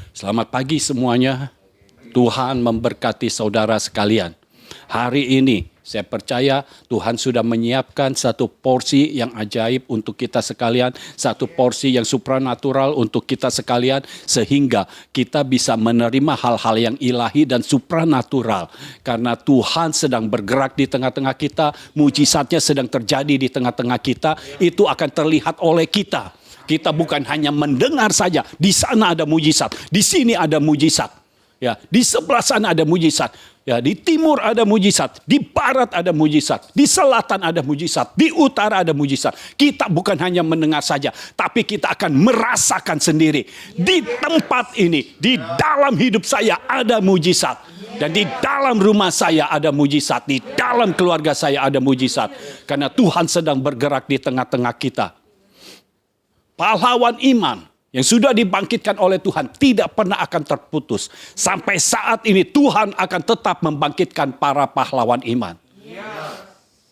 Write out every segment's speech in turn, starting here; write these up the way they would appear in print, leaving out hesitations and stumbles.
Selamat pagi semuanya. Tuhan memberkati saudara sekalian. Hari ini saya percaya Tuhan sudah menyiapkan satu porsi yang ajaib untuk kita sekalian. Satu porsi yang supranatural untuk kita sekalian. Sehingga kita bisa menerima hal-hal yang ilahi dan supranatural. Karena Tuhan sedang bergerak di tengah-tengah kita. Mujizatnya sedang terjadi di tengah-tengah kita. Itu akan terlihat oleh kita. Kita bukan hanya mendengar saja. Di sana ada mujizat. Di sini ada mujizat. Ya, di sebelah sana ada mujizat. Ya, di timur ada mujizat, di barat ada mujizat, di selatan ada mujizat, di utara ada mujizat. Kita bukan hanya mendengar saja, tapi kita akan merasakan sendiri. Di tempat ini, di dalam hidup saya ada mujizat. Dan di dalam rumah saya ada mujizat, di dalam keluarga saya ada mujizat. Karena Tuhan sedang bergerak di tengah-tengah kita. Pahlawan iman yang sudah dibangkitkan oleh Tuhan tidak pernah akan terputus. Sampai saat ini Tuhan akan tetap membangkitkan para pahlawan iman.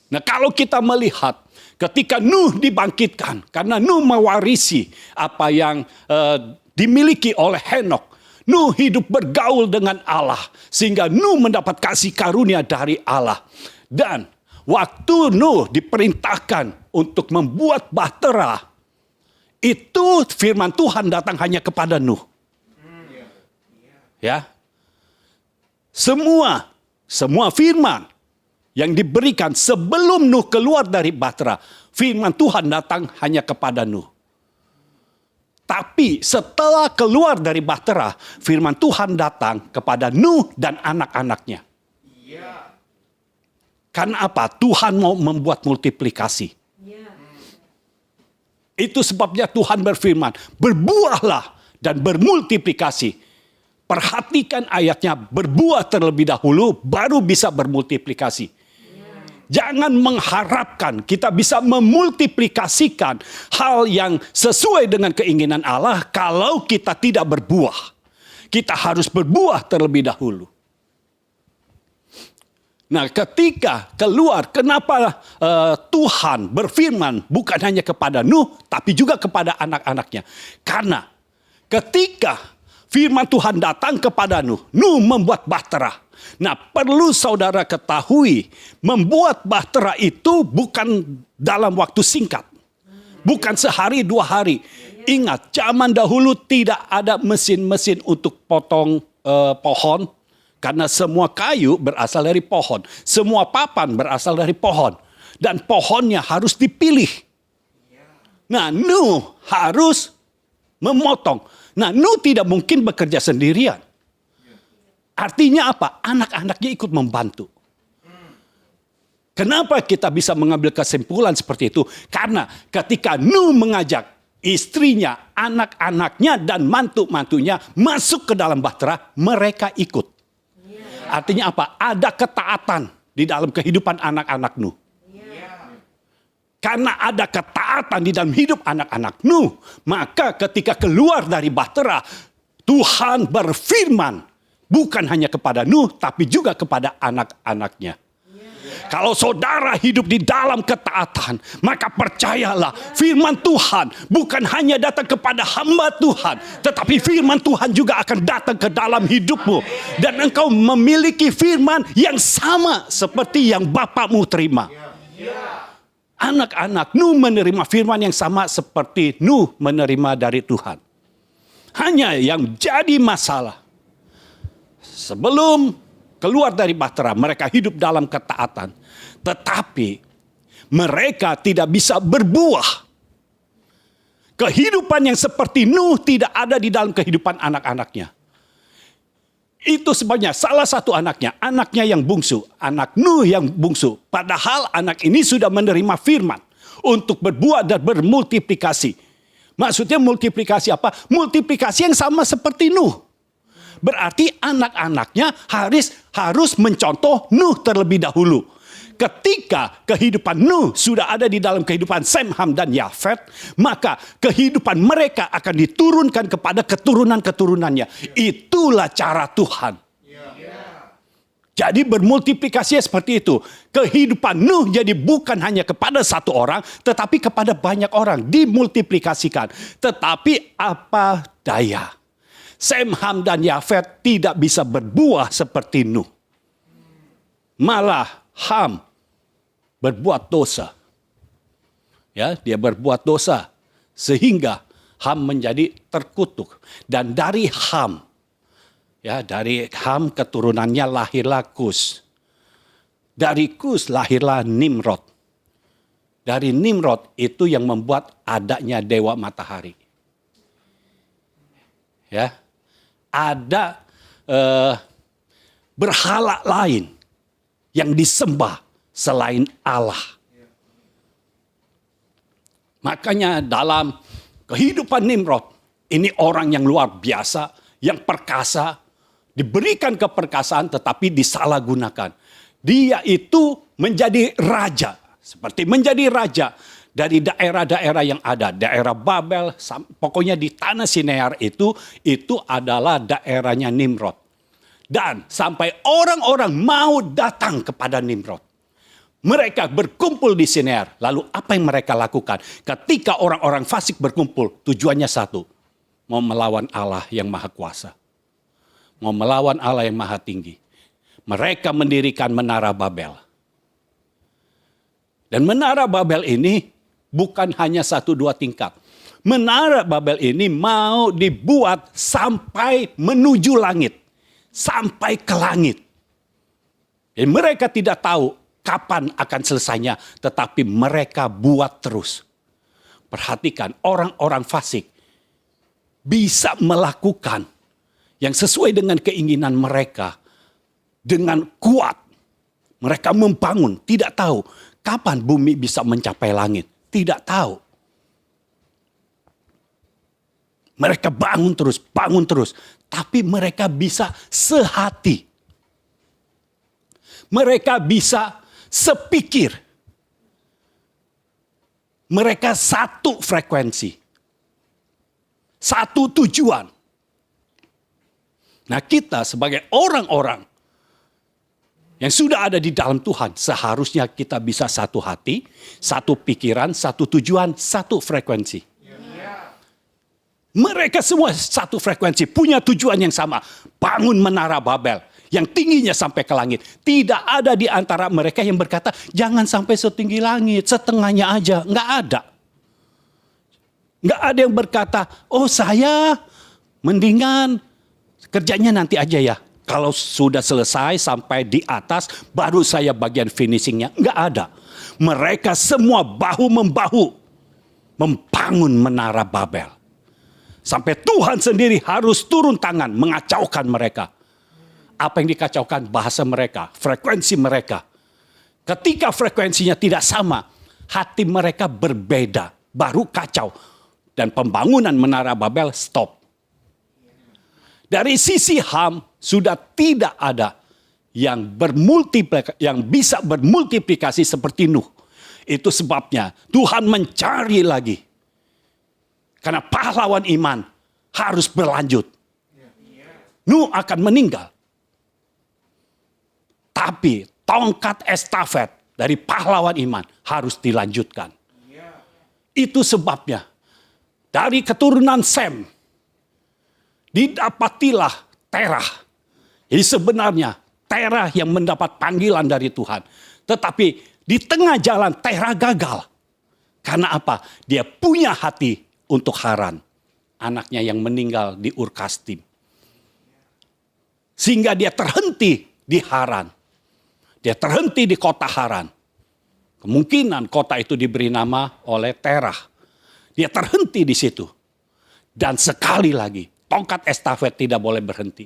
Nah, kalau kita melihat ketika Nuh dibangkitkan, karena Nuh mewarisi apa yang dimiliki oleh Henokh. Nuh hidup bergaul dengan Allah sehingga Nuh mendapat kasih karunia dari Allah. Dan waktu Nuh diperintahkan untuk membuat bahtera, itu firman Tuhan datang hanya kepada Nuh. Ya. Semua firman yang diberikan sebelum Nuh keluar dari bahtera, firman Tuhan datang hanya kepada Nuh. Tapi setelah keluar dari bahtera, firman Tuhan datang kepada Nuh dan anak-anaknya. Karena apa? Tuhan mau membuat multiplikasi. Itu sebabnya Tuhan berfirman, berbuahlah dan bermultiplikasi. Perhatikan ayatnya, berbuah terlebih dahulu, baru bisa bermultiplikasi. Jangan mengharapkan kita bisa memultiplikasikan hal yang sesuai dengan keinginan Allah kalau kita tidak berbuah. Kita harus berbuah terlebih dahulu. Nah, ketika keluar, kenapa Tuhan berfirman bukan hanya kepada Nuh, tapi juga kepada anak-anaknya? Karena ketika firman Tuhan datang kepada Nuh, Nuh membuat bahtera. Nah, perlu saudara ketahui, membuat bahtera itu bukan dalam waktu singkat. Bukan sehari, 2 hari. Ingat, zaman dahulu tidak ada mesin-mesin untuk potong pohon. Karena semua kayu berasal dari pohon. Semua papan berasal dari pohon. Dan pohonnya harus dipilih. Nah, Nuh harus memotong. Nah, Nuh tidak mungkin bekerja sendirian. Artinya apa? Anak-anaknya ikut membantu. Kenapa kita bisa mengambil kesimpulan seperti itu? Karena ketika Nuh mengajak istrinya, anak-anaknya, dan mantu-mantunya masuk ke dalam bahtera, mereka ikut. Artinya apa? Ada ketaatan di dalam kehidupan anak-anak Nuh. Karena ada ketaatan di dalam hidup anak-anak Nuh, maka ketika keluar dari bahtera, Tuhan berfirman bukan hanya kepada Nuh, tapi juga kepada anak-anaknya. Kalau saudara hidup di dalam ketaatan, maka percayalah firman Tuhan bukan hanya datang kepada hamba Tuhan, tetapi firman Tuhan juga akan datang ke dalam hidupmu. Dan engkau memiliki firman yang sama seperti yang Bapakmu terima. Anak-anak Nuh menerima firman yang sama seperti Nuh menerima dari Tuhan. Hanya yang jadi masalah, sebelum keluar dari bahtera, mereka hidup dalam ketaatan. Tetapi mereka tidak bisa berbuah. Kehidupan yang seperti Nuh tidak ada di dalam kehidupan anak-anaknya. Itu sebabnya salah satu anaknya yang bungsu, anak Nuh yang bungsu. Padahal anak ini sudah menerima firman untuk berbuah dan bermultiplikasi. Maksudnya multiplikasi apa? Multiplikasi yang sama seperti Nuh. Berarti anak-anaknya harus mencontoh Nuh terlebih dahulu. Ketika kehidupan Nuh sudah ada di dalam kehidupan Sem, Ham, dan Yafet, maka kehidupan mereka akan diturunkan kepada keturunan-keturunannya. Itulah cara Tuhan. Jadi bermultiplikasi seperti itu. Kehidupan Nuh jadi bukan hanya kepada satu orang, tetapi kepada banyak orang. Dimultiplikasikan. Tetapi apa daya? Sem, Ham, dan Yafet tidak bisa berbuah seperti Nuh. Malah Ham berbuat dosa. Ya, dia berbuat dosa sehingga Ham menjadi terkutuk. Dan dari Ham, ya, dari Ham keturunannya lahirlah Kus. Dari Kus lahirlah Nimrod. Dari Nimrod itu yang membuat adanya dewa matahari. Ya, ada berhala lain yang disembah selain Allah. Makanya dalam kehidupan Nimrod, ini orang yang luar biasa, yang perkasa, diberikan keperkasaan tetapi disalahgunakan. Dia itu menjadi raja, seperti menjadi raja dari daerah-daerah yang ada. Daerah Babel, pokoknya di tanah Sinear itu adalah daerahnya Nimrod. Dan sampai orang-orang mau datang kepada Nimrod. Mereka berkumpul di Sinear. Lalu apa yang mereka lakukan? Ketika orang-orang fasik berkumpul, tujuannya satu. Mau melawan Allah yang Maha Kuasa. Mau melawan Allah yang Maha Tinggi. Mereka mendirikan Menara Babel. Dan Menara Babel ini bukan hanya 1-2 tingkat. Menara Babel ini mau dibuat sampai menuju langit. Sampai ke langit. Dan mereka tidak tahu kapan akan selesainya, tetapi mereka buat terus. Perhatikan, orang-orang fasik bisa melakukan yang sesuai dengan keinginan mereka dengan kuat. Mereka membangun, tidak tahu kapan bumi bisa mencapai langit. Tidak tahu. Mereka bangun terus. Tapi mereka bisa sehati. Mereka bisa sepikir. Mereka satu frekuensi. Satu tujuan. Nah, kita sebagai orang-orang yang sudah ada di dalam Tuhan, seharusnya kita bisa satu hati, satu pikiran, satu tujuan, satu frekuensi. Mereka semua satu frekuensi, punya tujuan yang sama. Bangun Menara Babel yang tingginya sampai ke langit. Tidak ada di antara mereka yang berkata, jangan sampai setinggi langit, setengahnya aja. Nggak ada. Nggak ada yang berkata, oh saya mendingan kerjanya nanti aja ya. Kalau sudah selesai sampai di atas, baru saya bagian finishingnya. Nggak ada. Mereka semua bahu-membahu membangun Menara Babel. Sampai Tuhan sendiri harus turun tangan mengacaukan mereka. Apa yang dikacaukan? Bahasa mereka, frekuensi mereka. Ketika frekuensinya tidak sama, hati mereka berbeda, baru kacau. Dan pembangunan Menara Babel stop. Dari sisi Ham sudah tidak ada yang bisa bermultiplikasi seperti Nuh. Itu sebabnya Tuhan mencari lagi. Karena pahlawan iman harus berlanjut. Nuh akan meninggal. Tapi tongkat estafet dari pahlawan iman harus dilanjutkan. Itu sebabnya dari keturunan Sem didapatilah Terah. Jadi sebenarnya Terah yang mendapat panggilan dari Tuhan. Tetapi di tengah jalan Terah gagal. Karena apa? Dia punya hati untuk Haran, anaknya yang meninggal di Ur Kasdim. Sehingga dia terhenti di Haran. Dia terhenti di kota Haran. Kemungkinan kota itu diberi nama oleh Terah. Dia terhenti di situ. Dan sekali lagi, tongkat estafet tidak boleh berhenti.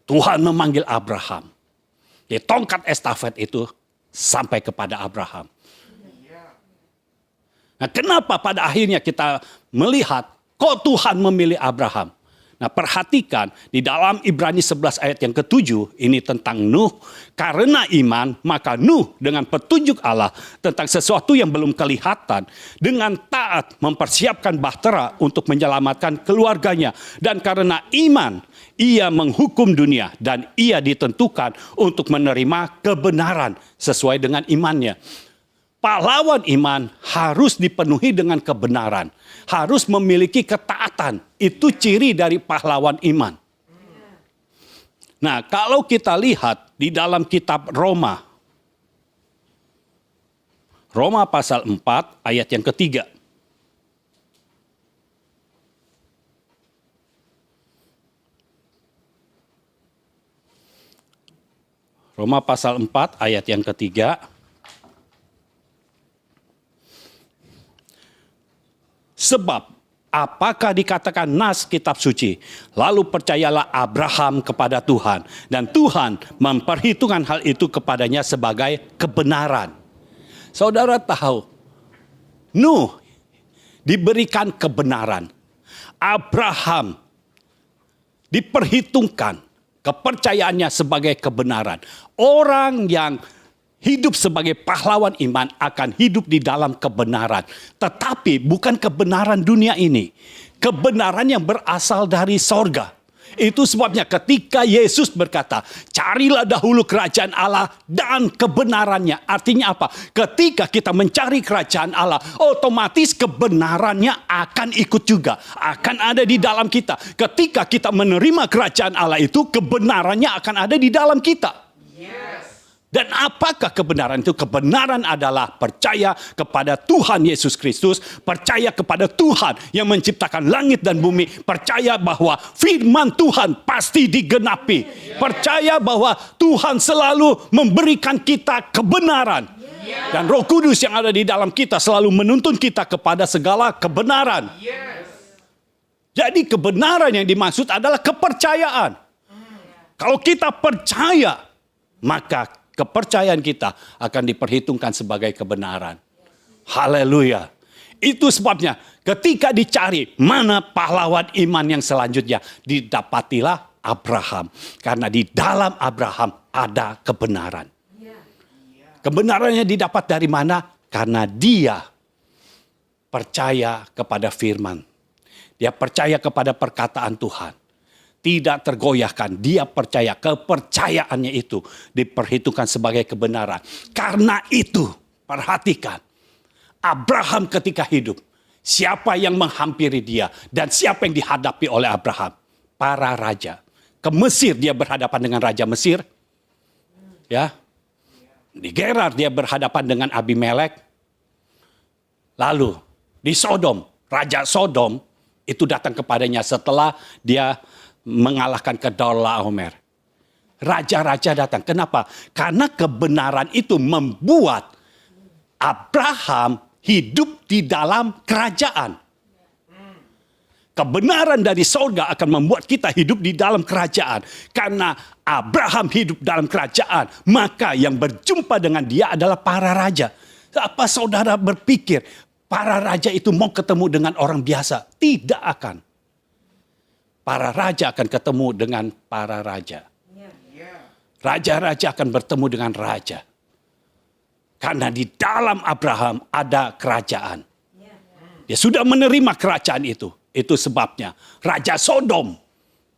Tuhan memanggil Abraham. Jadi tongkat estafet itu sampai kepada Abraham. Nah, kenapa pada akhirnya kita melihat kok Tuhan memilih Abraham? Nah, perhatikan di dalam Ibrani 11 ayat yang ke-7 ini tentang Nuh. Karena iman, maka Nuh dengan petunjuk Allah tentang sesuatu yang belum kelihatan, dengan taat mempersiapkan bahtera untuk menyelamatkan keluarganya. Dan karena iman, ia menghukum dunia dan ia ditentukan untuk menerima kebenaran sesuai dengan imannya. Pahlawan iman harus dipenuhi dengan kebenaran. Harus memiliki ketaatan Taatan itu ciri dari pahlawan iman. Nah, kalau kita lihat di dalam kitab Roma pasal 4 ayat yang ketiga. Roma pasal 4 ayat yang ketiga. Sebab apakah dikatakan nas kitab suci? Lalu percayalah Abraham kepada Tuhan. Dan Tuhan memperhitungkan hal itu kepadanya sebagai kebenaran. Saudara tahu, Nuh diberikan kebenaran. Abraham diperhitungkan kepercayaannya sebagai kebenaran. Orang yang hidup sebagai pahlawan iman akan hidup di dalam kebenaran. Tetapi bukan kebenaran dunia ini. Kebenaran yang berasal dari sorga. Itu sebabnya ketika Yesus berkata, carilah dahulu kerajaan Allah dan kebenarannya. Artinya apa? Ketika kita mencari kerajaan Allah, otomatis kebenarannya akan ikut juga. Akan ada di dalam kita. Ketika kita menerima kerajaan Allah itu, kebenarannya akan ada di dalam kita. Dan apakah kebenaran itu? Kebenaran adalah percaya kepada Tuhan Yesus Kristus, percaya kepada Tuhan yang menciptakan langit dan bumi, percaya bahwa firman Tuhan pasti digenapi, percaya bahwa Tuhan selalu memberikan kita kebenaran. Dan Roh Kudus yang ada di dalam kita selalu menuntun kita kepada segala kebenaran. Jadi kebenaran yang dimaksud adalah kepercayaan. Kalau kita percaya, maka kepercayaan kita akan diperhitungkan sebagai kebenaran. Haleluya. Itu sebabnya ketika dicari mana pahlawan iman yang selanjutnya, didapatilah Abraham. Karena di dalam Abraham ada kebenaran. Kebenarannya didapat dari mana? Karena dia percaya kepada firman. Dia percaya kepada perkataan Tuhan. Tidak tergoyahkan, dia percaya, kepercayaannya itu diperhitungkan sebagai kebenaran. Karena itu, perhatikan, Abraham ketika hidup, siapa yang menghampiri dia dan siapa yang dihadapi oleh Abraham? Para raja. Ke Mesir dia berhadapan dengan Raja Mesir. Ya. Di Gerar dia berhadapan dengan Abimelek. Lalu di Sodom, Raja Sodom itu datang kepadanya setelah dia mengalahkan Kedorlaomer. Raja-raja datang. Kenapa? Karena kebenaran itu membuat Abraham hidup di dalam kerajaan. Kebenaran dari surga akan membuat kita hidup di dalam kerajaan. Karena Abraham hidup dalam kerajaan, maka yang berjumpa dengan dia adalah para raja. Apa saudara berpikir para raja itu mau ketemu dengan orang biasa? Tidak akan. Para raja akan ketemu dengan para raja. Raja-raja akan bertemu dengan raja. Karena di dalam Abraham ada kerajaan. Dia sudah menerima kerajaan itu. Itu sebabnya Raja Sodom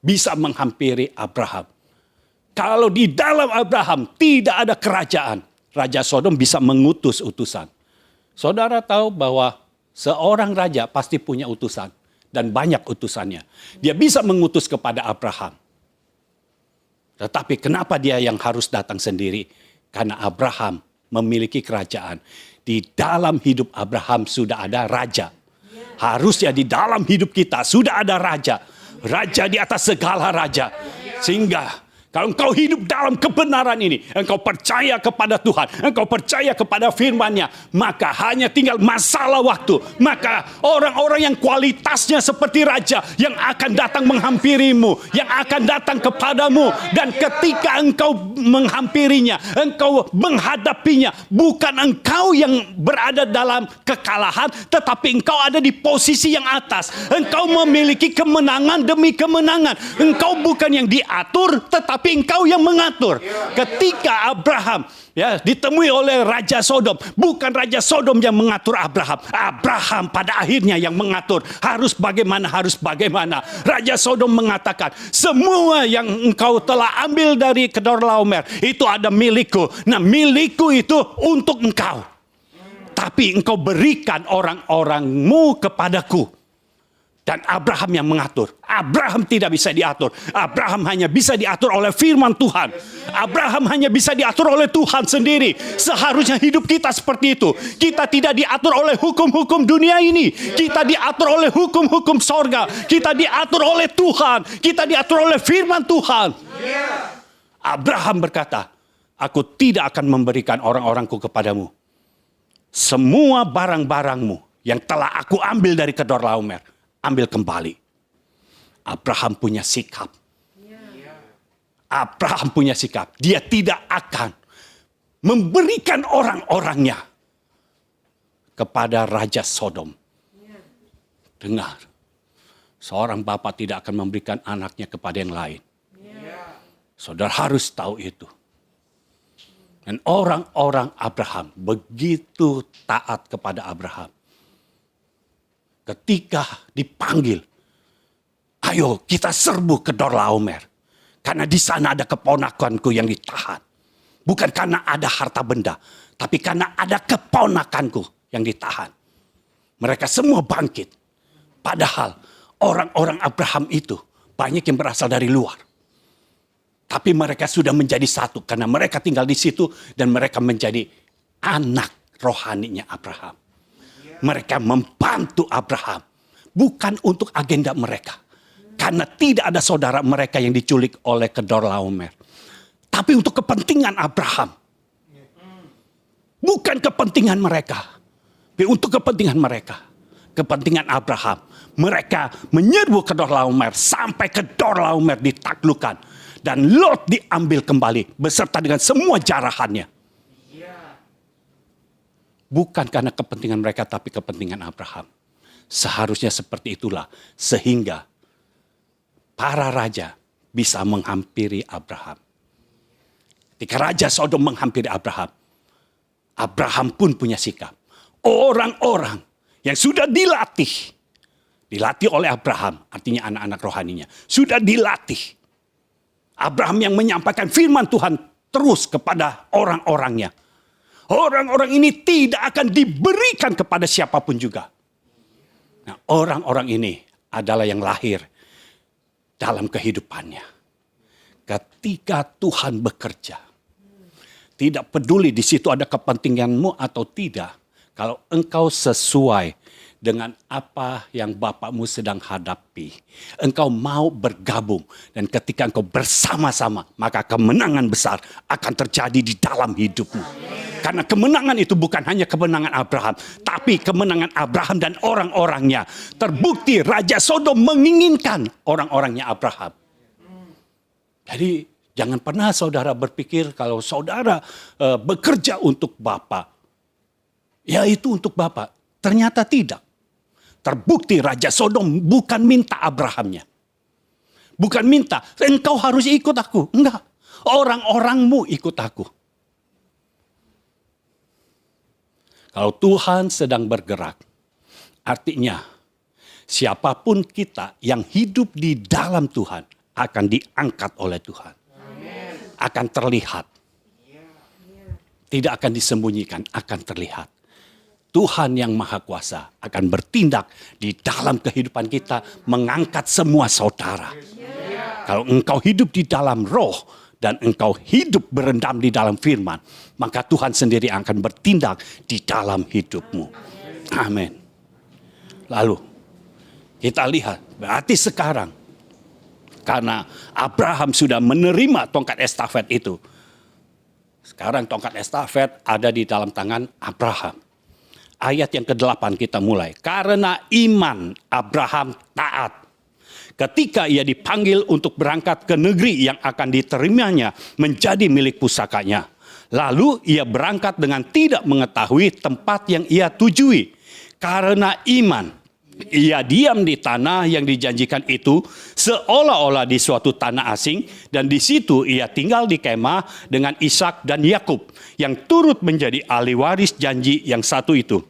bisa menghampiri Abraham. Kalau di dalam Abraham tidak ada kerajaan, Raja Sodom bisa mengutus utusan. Saudara tahu bahwa seorang raja pasti punya utusan. Dan banyak utusannya. Dia bisa mengutus kepada Abraham. Tetapi kenapa dia yang harus datang sendiri? Karena Abraham memiliki kerajaan. Di dalam hidup Abraham sudah ada raja. Harusnya di dalam hidup kita sudah ada raja. Raja di atas segala raja. Sehingga kalau engkau hidup dalam kebenaran ini, engkau percaya kepada Tuhan, engkau percaya kepada firman-Nya, maka hanya tinggal masalah waktu. Maka orang-orang yang kualitasnya seperti raja yang akan datang menghampirimu, yang akan datang kepadamu, dan ketika engkau menghampirinya, engkau menghadapinya, bukan engkau yang berada dalam kekalahan, tetapi engkau ada di posisi yang atas. Engkau memiliki kemenangan demi kemenangan. Engkau bukan yang diatur, tetapi engkau yang mengatur. Ketika Abraham ditemui oleh Raja Sodom, bukan Raja Sodom yang mengatur Abraham. Abraham pada akhirnya yang mengatur. Harus bagaimana, harus bagaimana. Raja Sodom mengatakan, semua yang engkau telah ambil dari Kedorlaomer itu ada milikku. Nah, milikku itu untuk engkau. Tapi engkau berikan orang-orangmu kepadaku. Dan Abraham yang mengatur. Abraham tidak bisa diatur. Abraham hanya bisa diatur oleh firman Tuhan. Abraham hanya bisa diatur oleh Tuhan sendiri. Seharusnya hidup kita seperti itu. Kita tidak diatur oleh hukum-hukum dunia ini. Kita diatur oleh hukum-hukum sorga. Kita diatur oleh Tuhan. Kita diatur oleh firman Tuhan. Abraham berkata, aku tidak akan memberikan orang-orangku kepadamu. Semua barang-barangmu yang telah aku ambil dari Kedorlaomer, ambil kembali. Abraham punya sikap. Abraham punya sikap. Dia tidak akan memberikan orang-orangnya kepada Raja Sodom. Dengar, seorang bapak tidak akan memberikan anaknya kepada yang lain. Saudara harus tahu itu. Dan orang-orang Abraham begitu taat kepada Abraham. Ketika dipanggil, ayo kita serbu ke Kedorlaomer. Karena di sana ada keponakanku yang ditahan. Bukan karena ada harta benda, tapi karena ada keponakanku yang ditahan. Mereka semua bangkit. Padahal orang-orang Abraham itu banyak yang berasal dari luar. Tapi mereka sudah menjadi satu karena mereka tinggal di situ dan mereka menjadi anak rohaninya Abraham. Mereka membantu Abraham. Bukan untuk agenda mereka. Karena tidak ada saudara mereka yang diculik oleh Kedorlaomer. Tapi untuk kepentingan Abraham. Bukan kepentingan mereka. Tapi untuk kepentingan mereka. Kepentingan Abraham. Mereka menyerbu Kedorlaomer. Sampai Kedorlaomer ditaklukkan. Dan Lot diambil kembali. Beserta dengan semua jarahannya. Bukan karena kepentingan mereka, tapi kepentingan Abraham. Seharusnya seperti itulah. Sehingga para raja bisa menghampiri Abraham. Ketika Raja Sodom menghampiri Abraham, Abraham pun punya sikap. Orang-orang yang sudah dilatih oleh Abraham, artinya anak-anak rohaninya, sudah dilatih. Abraham yang menyampaikan firman Tuhan terus kepada orang-orangnya. Orang-orang ini tidak akan diberikan kepada siapapun juga. Nah, orang-orang ini adalah yang lahir dalam kehidupannya. Ketika Tuhan bekerja, tidak peduli di situ ada kepentinganmu atau tidak. Kalau engkau sesuai dengan apa yang Bapakmu sedang hadapi, engkau mau bergabung. Dan ketika engkau bersama-sama, maka kemenangan besar akan terjadi di dalam hidupmu. Karena kemenangan itu bukan hanya kemenangan Abraham, tapi kemenangan Abraham dan orang-orangnya. Terbukti Raja Sodom menginginkan orang-orangnya Abraham. Jadi jangan pernah saudara berpikir kalau saudara bekerja untuk Bapa, ya itu untuk Bapa. Ternyata tidak. Terbukti Raja Sodom bukan minta Abrahamnya. Bukan minta, engkau harus ikut aku. Enggak, orang-orangmu ikut aku. Kalau Tuhan sedang bergerak, artinya siapapun kita yang hidup di dalam Tuhan akan diangkat oleh Tuhan. Akan terlihat. Tidak akan disembunyikan, akan terlihat. Tuhan yang Maha Kuasa akan bertindak di dalam kehidupan kita, mengangkat semua saudara. Kalau engkau hidup di dalam roh, dan engkau hidup berendam di dalam firman, maka Tuhan sendiri akan bertindak di dalam hidupmu. Amin. Lalu kita lihat, berarti sekarang karena Abraham sudah menerima tongkat estafet itu, sekarang tongkat estafet ada di dalam tangan Abraham. Ayat yang ke-8 kita mulai. Karena iman Abraham taat. Ketika ia dipanggil untuk berangkat ke negeri yang akan diterimanya menjadi milik pusakanya. Lalu ia berangkat dengan tidak mengetahui tempat yang ia tujui. Karena iman, ia diam di tanah yang dijanjikan itu seolah-olah di suatu tanah asing. Dan di situ ia tinggal di kemah dengan Ishak dan Yakub yang turut menjadi ahli waris janji yang satu itu.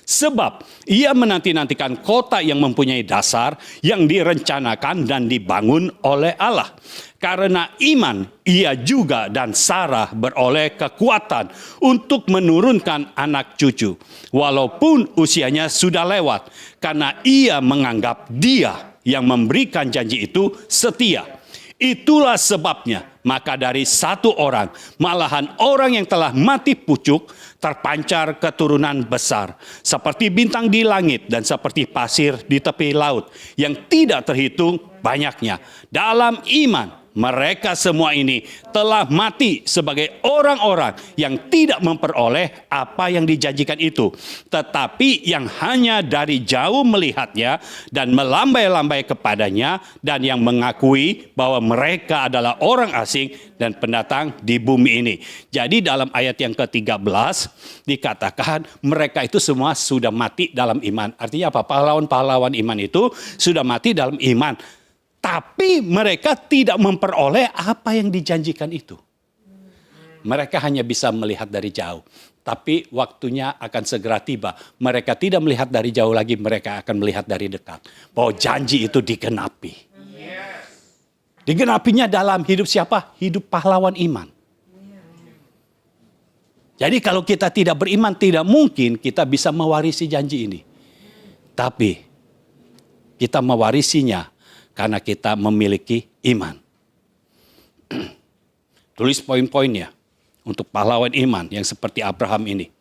Sebab ia menanti-nantikan kota yang mempunyai dasar, yang direncanakan dan dibangun oleh Allah. Karena iman, ia juga dan Sarah beroleh kekuatan untuk menurunkan anak cucu. Walaupun usianya sudah lewat, karena ia menganggap Dia yang memberikan janji itu setia. Itulah sebabnya, maka dari satu orang, malahan orang yang telah mati pucuk, terpancar keturunan besar, seperti bintang di langit dan seperti pasir di tepi laut, yang tidak terhitung banyaknya. Dalam iman, mereka semua ini telah mati sebagai orang-orang yang tidak memperoleh apa yang dijanjikan itu, tetapi yang hanya dari jauh melihatnya dan melambai-lambai kepadanya, dan yang mengakui bahwa mereka adalah orang asing dan pendatang di bumi ini. Jadi dalam ayat yang ke-13 dikatakan mereka itu semua sudah mati dalam iman. Artinya apa? Pahlawan-pahlawan iman itu sudah mati dalam iman. Tapi mereka tidak memperoleh apa yang dijanjikan itu. Mereka hanya bisa melihat dari jauh. Tapi waktunya akan segera tiba. Mereka tidak melihat dari jauh lagi, mereka akan melihat dari dekat. Bahwa janji itu digenapi. Digenapinya dalam hidup siapa? Hidup pahlawan iman. Jadi kalau kita tidak beriman, tidak mungkin kita bisa mewarisi janji ini. Tapi kita mewarisinya karena kita memiliki iman. Tulis poin-poinnya untuk pahlawan iman yang seperti Abraham ini.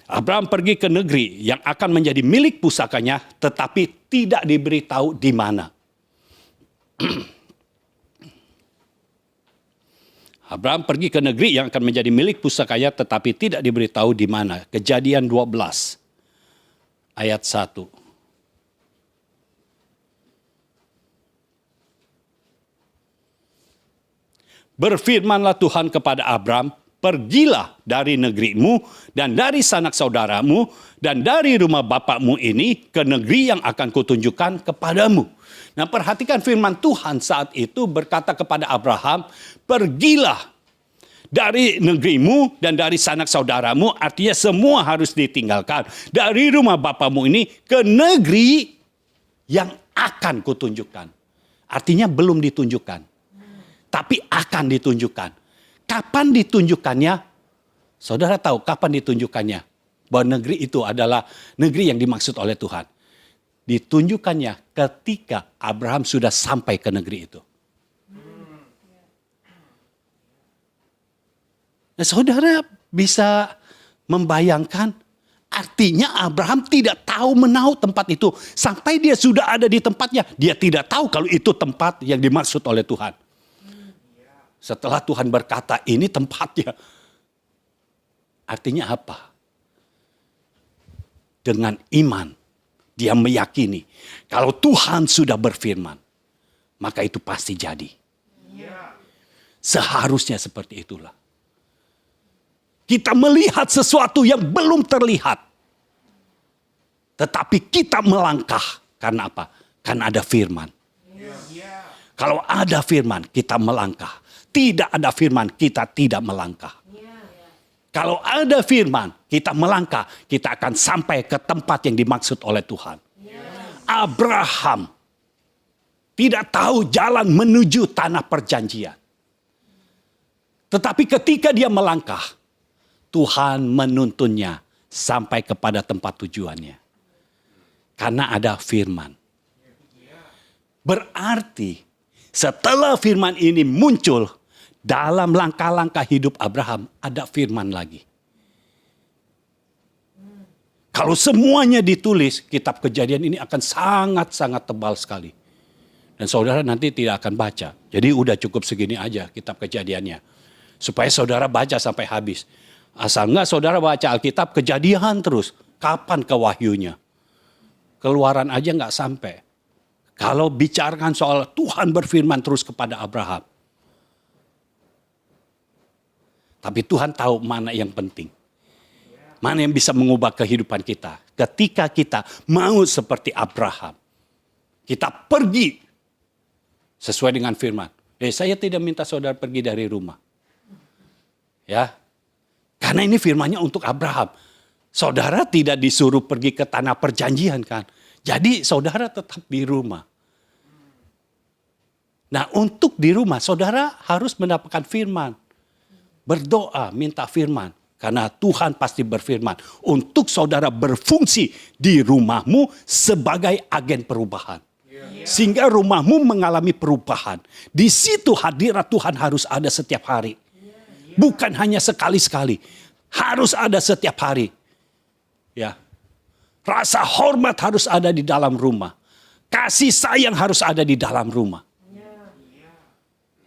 Abraham pergi ke negeri yang akan menjadi milik pusakanya, tetapi tidak diberitahu di mana. Abraham pergi ke negeri yang akan menjadi milik pusakanya, tetapi tidak diberitahu di mana. Kejadian 12 ayat 1. Berfirmanlah Tuhan kepada Abram, pergilah dari negerimu dan dari sanak saudaramu dan dari rumah bapakmu ini ke negeri yang akan kutunjukkan kepadamu. Nah, perhatikan firman Tuhan saat itu berkata kepada Abraham, pergilah dari negerimu dan dari sanak saudaramu, artinya semua harus ditinggalkan. Dari rumah bapakmu ini ke negeri yang akan kutunjukkan. Artinya belum ditunjukkan. Tapi akan ditunjukkan. Kapan ditunjukkannya? Saudara tahu kapan ditunjukkannya? Bahwa negeri itu adalah negeri yang dimaksud oleh Tuhan. Ditunjukkannya ketika Abraham sudah sampai ke negeri itu. Nah, saudara bisa membayangkan, artinya Abraham tidak tahu menahu tempat itu. Sampai dia sudah ada di tempatnya, dia tidak tahu kalau itu tempat yang dimaksud oleh Tuhan. Setelah Tuhan berkata, ini tempatnya. Artinya apa? Dengan iman, dia meyakini. Kalau Tuhan sudah berfirman, maka itu pasti jadi. Seharusnya seperti itulah. Kita melihat sesuatu yang belum terlihat. Tetapi kita melangkah. Karena apa? Karena ada firman. Kalau ada firman, kita melangkah. Tidak ada firman, kita tidak melangkah. Kalau ada firman, kita melangkah, kita akan sampai ke tempat yang dimaksud oleh Tuhan. Abraham tidak tahu jalan menuju tanah perjanjian. Tetapi ketika dia melangkah, Tuhan menuntunnya sampai kepada tempat tujuannya. Karena ada firman. Berarti setelah firman ini muncul, dalam langkah-langkah hidup Abraham ada firman lagi. Kalau semuanya ditulis, kitab Kejadian ini akan sangat-sangat tebal sekali. Dan saudara nanti tidak akan baca. Jadi udah cukup segini aja kitab Kejadiannya. Supaya saudara baca sampai habis. Asal enggak saudara baca Alkitab Kejadian terus. Kapan ke Wahyunya? Keluaran aja enggak sampai. Kalau bicarakan soal Tuhan berfirman terus kepada Abraham. Tapi Tuhan tahu mana yang penting. Mana yang bisa mengubah kehidupan kita. Ketika kita mau seperti Abraham. Kita pergi sesuai dengan firman. Saya tidak minta saudara pergi dari rumah. Ya. Karena ini firmannya untuk Abraham. Saudara tidak disuruh pergi ke tanah perjanjian kan. Jadi saudara tetap di rumah. Nah, untuk di rumah saudara harus mendapatkan firman. Berdoa, minta firman. Karena Tuhan pasti berfirman. Untuk saudara berfungsi di rumahmu sebagai agen perubahan. Sehingga rumahmu mengalami perubahan. Di situ hadirat Tuhan harus ada setiap hari. Bukan hanya sekali-sekali. Harus ada setiap hari. Ya, rasa hormat harus ada di dalam rumah. Kasih sayang harus ada di dalam rumah.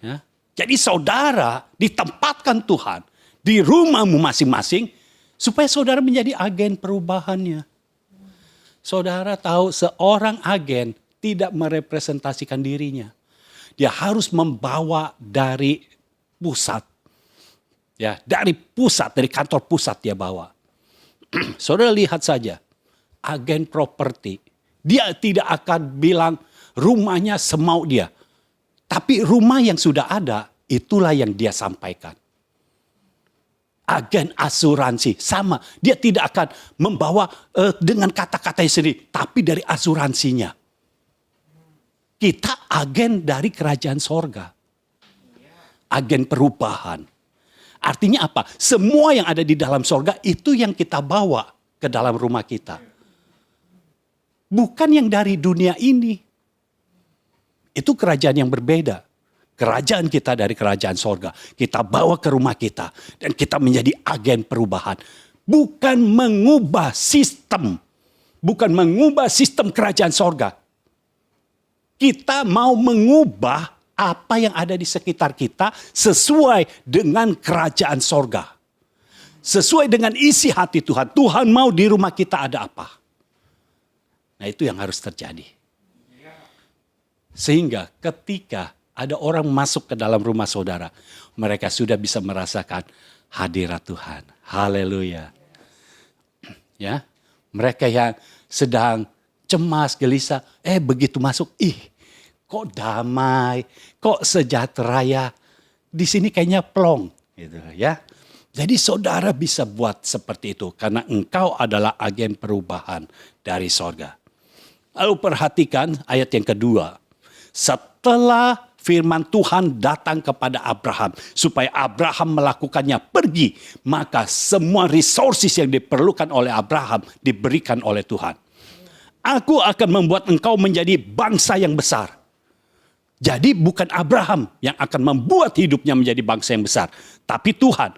Ya. Jadi saudara ditempatkan Tuhan di rumahmu masing-masing supaya saudara menjadi agen perubahannya. Saudara tahu seorang agen tidak merepresentasikan dirinya. Dia harus membawa dari pusat. Ya, dari pusat, dari kantor pusat dia bawa. Saudara lihat saja, agen properti. Dia tidak akan bilang rumahnya semau dia. Tapi rumah yang sudah ada, itulah yang dia sampaikan. Agen asuransi, sama. Dia tidak akan membawa dengan kata-katanya sendiri. Tapi dari asuransinya. Kita agen dari kerajaan sorga. Agen perubahan. Artinya apa? Semua yang ada di dalam sorga itu yang kita bawa ke dalam rumah kita. Bukan yang dari dunia ini. Itu kerajaan yang berbeda. Kerajaan kita dari kerajaan sorga. Kita bawa ke rumah kita. Dan kita menjadi agen perubahan. Bukan mengubah sistem. Bukan mengubah sistem kerajaan sorga. Kita mau mengubah apa yang ada di sekitar kita sesuai dengan kerajaan sorga. Sesuai dengan isi hati Tuhan. Tuhan mau di rumah kita ada apa. Nah, itu yang harus terjadi. Sehingga ketika ada orang masuk ke dalam rumah saudara, mereka sudah bisa merasakan hadirat Tuhan. Haleluya. Ya, mereka yang sedang cemas, gelisah, begitu masuk, kok damai, kok sejahtera ya. Di sini kayaknya plong, gitu ya. Jadi saudara bisa buat seperti itu karena engkau adalah agen perubahan dari sorga. Lalu perhatikan ayat yang kedua. Setelah firman Tuhan datang kepada Abraham supaya Abraham melakukannya pergi, maka semua resources yang diperlukan oleh Abraham diberikan oleh Tuhan. Aku akan membuat engkau menjadi bangsa yang besar. Jadi bukan Abraham yang akan membuat hidupnya menjadi bangsa yang besar. Tapi Tuhan.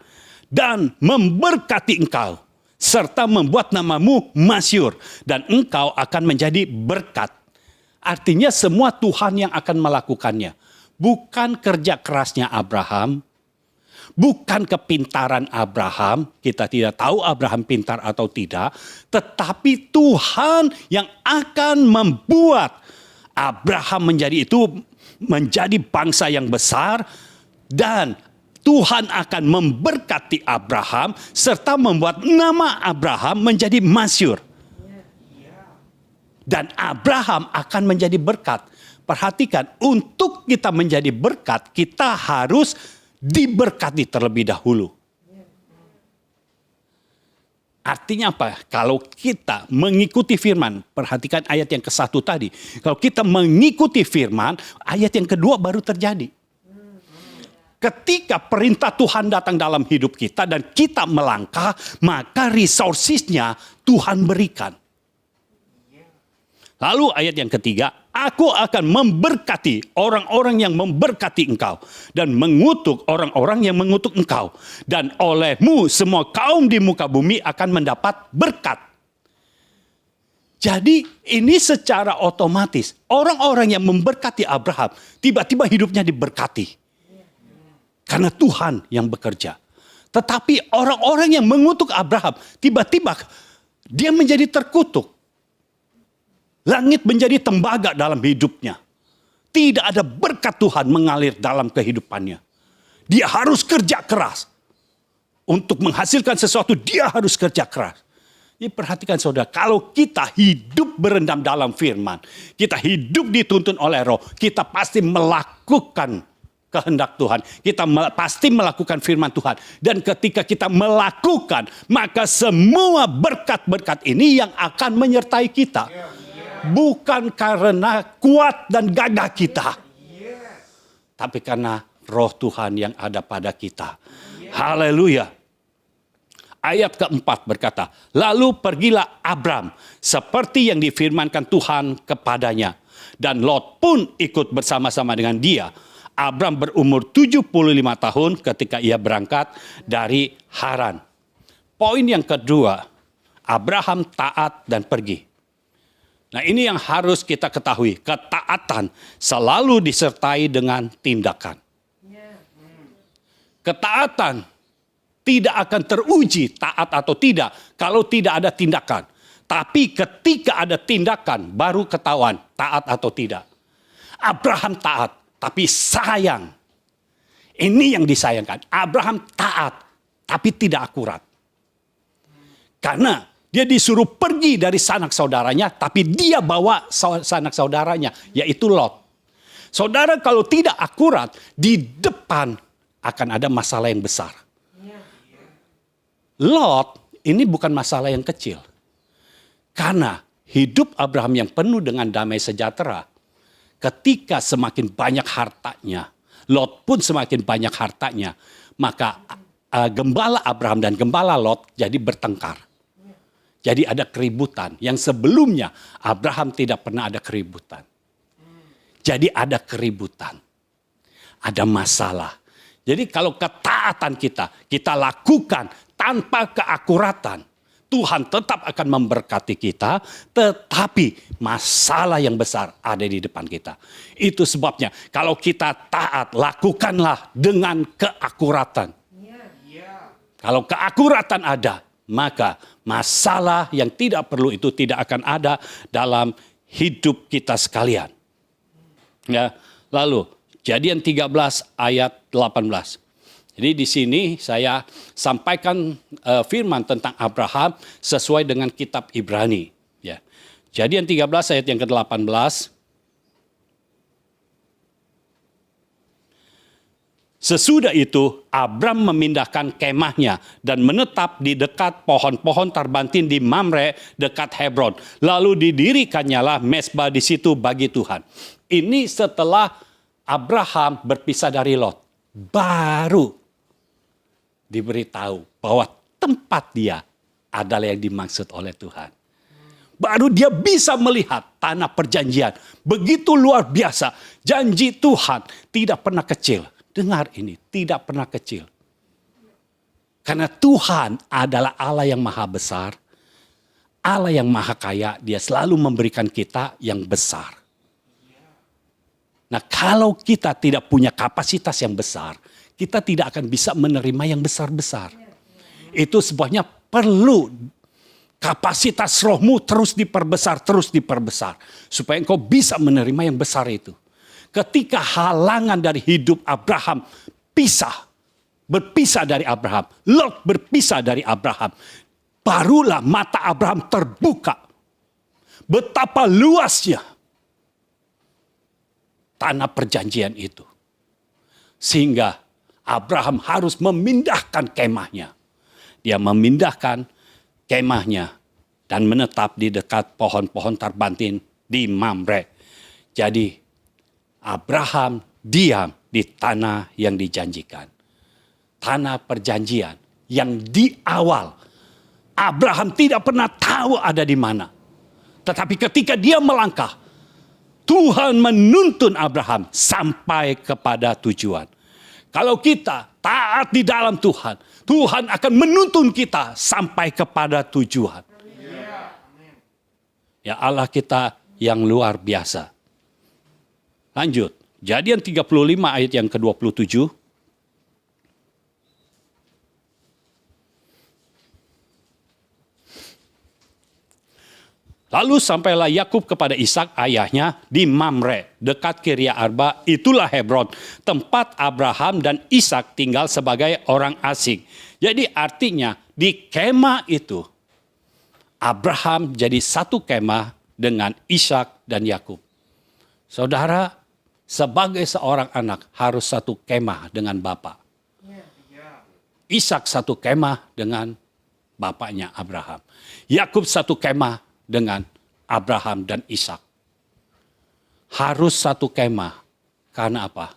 Dan memberkati engkau. Serta membuat namamu masyhur. Dan engkau akan menjadi berkat. Artinya semua Tuhan yang akan melakukannya. Bukan kerja kerasnya Abraham. Bukan kepintaran Abraham. Kita tidak tahu Abraham pintar atau tidak. Tetapi Tuhan yang akan membuat Abraham menjadi bangsa yang besar, dan Tuhan akan memberkati Abraham serta membuat nama Abraham menjadi masyhur. Dan Abraham akan menjadi berkat. Perhatikan, untuk kita menjadi berkat, kita harus diberkati terlebih dahulu. Artinya apa? Kalau kita mengikuti firman, perhatikan ayat yang ke-1 tadi. Kalau kita mengikuti firman, ayat yang kedua baru terjadi. Ketika perintah Tuhan datang dalam hidup kita dan kita melangkah, maka resourcesnya Tuhan berikan. Lalu ayat yang ketiga, aku akan memberkati orang-orang yang memberkati engkau. Dan mengutuk orang-orang yang mengutuk engkau. Dan olehmu semua kaum di muka bumi akan mendapat berkat. Jadi ini secara otomatis. Orang-orang yang memberkati Abraham, tiba-tiba hidupnya diberkati. Karena Tuhan yang bekerja. Tetapi orang-orang yang mengutuk Abraham, tiba-tiba dia menjadi terkutuk. Langit menjadi tembaga dalam hidupnya. Tidak ada berkat Tuhan mengalir dalam kehidupannya. Dia harus kerja keras. Untuk menghasilkan sesuatu, dia harus kerja keras. Jadi perhatikan saudara, kalau kita hidup berendam dalam firman, kita hidup dituntun oleh roh, kita pasti melakukan kehendak Tuhan. Kita pasti melakukan firman Tuhan. Dan ketika kita melakukan, maka semua berkat-berkat ini yang akan menyertai kita. Bukan karena kuat dan gagah kita. Tapi karena roh Tuhan yang ada pada kita. Haleluya. Ayat keempat berkata, lalu pergilah Abram seperti yang difirmankan Tuhan kepadanya. Dan Lot pun ikut bersama-sama dengan dia. Abram berumur 75 tahun ketika ia berangkat dari Haran. Poin yang kedua, Abraham taat dan pergi. Nah, ini yang harus kita ketahui. Ketaatan selalu disertai dengan tindakan. Ketaatan tidak akan teruji taat atau tidak kalau tidak ada tindakan. Tapi ketika ada tindakan baru ketahuan taat atau tidak. Abraham taat, tapi sayang. Ini yang disayangkan. Abraham taat, tapi tidak akurat. Karena dia disuruh pergi dari sanak saudaranya, tapi dia bawa sanak saudaranya, yaitu Lot. Saudara, kalau tidak akurat, di depan akan ada masalah yang besar. Lot ini bukan masalah yang kecil. Karena hidup Abraham yang penuh dengan damai sejahtera, ketika semakin banyak hartanya, Lot pun semakin banyak hartanya, maka gembala Abraham dan gembala Lot jadi bertengkar. Jadi ada keributan yang sebelumnya Abraham tidak pernah ada keributan. Jadi ada keributan, ada masalah. Jadi kalau ketaatan kita lakukan tanpa keakuratan, Tuhan tetap akan memberkati kita, tetapi masalah yang besar ada di depan kita. Itu sebabnya kalau kita taat, lakukanlah dengan keakuratan. Kalau keakuratan ada, maka masalah yang tidak perlu itu tidak akan ada dalam hidup kita sekalian. Ya, lalu Kejadian 13 ayat 18. Jadi di sini saya sampaikan firman tentang Abraham sesuai dengan kitab Ibrani. Ya. Kejadian 13 ayat yang ke-18. Sesudah itu Abram memindahkan kemahnya dan menetap di dekat pohon-pohon tarbantin di Mamre dekat Hebron. Lalu didirikannya mezbah di situ bagi Tuhan. Ini setelah Abraham berpisah dari Lot. Baru diberitahu bahwa tempat dia adalah yang dimaksud oleh Tuhan. Baru dia bisa melihat tanah perjanjian. Begitu luar biasa. Janji Tuhan tidak pernah kecil. Dengar ini, tidak pernah kecil. Karena Tuhan adalah Allah yang maha besar. Allah yang maha kaya, dia selalu memberikan kita yang besar. Nah, kalau kita tidak punya kapasitas yang besar, kita tidak akan bisa menerima yang besar-besar. Itu sebabnya perlu kapasitas rohmu terus diperbesar. Supaya engkau bisa menerima yang besar itu. Ketika halangan dari hidup Abraham berpisah dari Abraham. Lot berpisah dari Abraham. Barulah mata Abraham terbuka. Betapa luasnya tanah perjanjian itu. Sehingga Abraham harus memindahkan kemahnya. Dia memindahkan kemahnya dan menetap di dekat pohon-pohon tarbantin di Mamre. Jadi Abraham diam di tanah yang dijanjikan. Tanah perjanjian yang di awal Abraham tidak pernah tahu ada di mana. Tetapi ketika dia melangkah, Tuhan menuntun Abraham sampai kepada tujuan. Kalau kita taat di dalam Tuhan, Tuhan akan menuntun kita sampai kepada tujuan. Ya, Allah kita yang luar biasa. Lanjut, Kejadian 35 ayat yang ke-27. Lalu sampailah Yakub kepada Ishak ayahnya di Mamre, dekat Kiria Arba, itulah Hebron, tempat Abraham dan Ishak tinggal sebagai orang asing. Jadi artinya di kemah itu, Abraham jadi satu kemah dengan Ishak dan Yakub. Saudara, sebagai seorang anak harus satu kemah dengan bapa. Ishak satu kemah dengan bapaknya Abraham. Yakub satu kemah dengan Abraham dan Ishak. Harus satu kemah. Karena apa?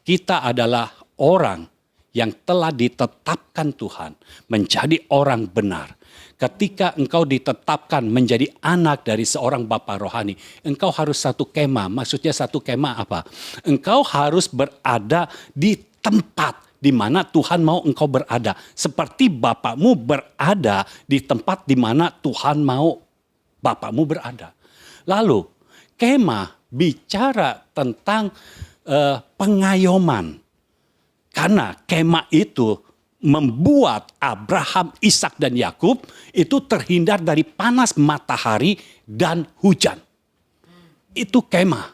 Kita adalah orang yang telah ditetapkan Tuhan menjadi orang benar. Ketika engkau ditetapkan menjadi anak dari seorang bapa rohani, engkau harus satu kemah. Maksudnya satu kemah apa? Engkau harus berada di tempat di mana Tuhan mau engkau berada. Seperti bapakmu berada di tempat di mana Tuhan mau bapakmu berada. Lalu kemah bicara tentang pengayoman. Karena kemah itu membuat Abraham, Ishak dan Yakub itu terhindar dari panas matahari dan hujan. Itu kemah.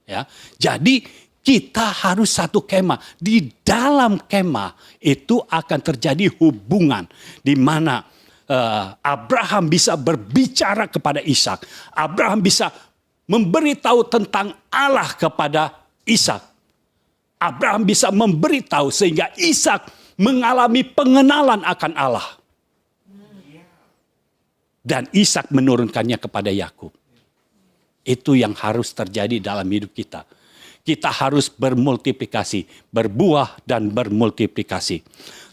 Ya. Jadi kita harus satu kemah. Di dalam kemah itu akan terjadi hubungan di mana Abraham bisa berbicara kepada Ishak. Abraham bisa memberitahu tentang Allah kepada Ishak. Abraham bisa memberitahu sehingga Ishak mengalami pengenalan akan Allah. Dan Ishak menurunkannya kepada Yakub. Itu yang harus terjadi dalam hidup kita. Kita harus bermultiplikasi, berbuah dan bermultiplikasi.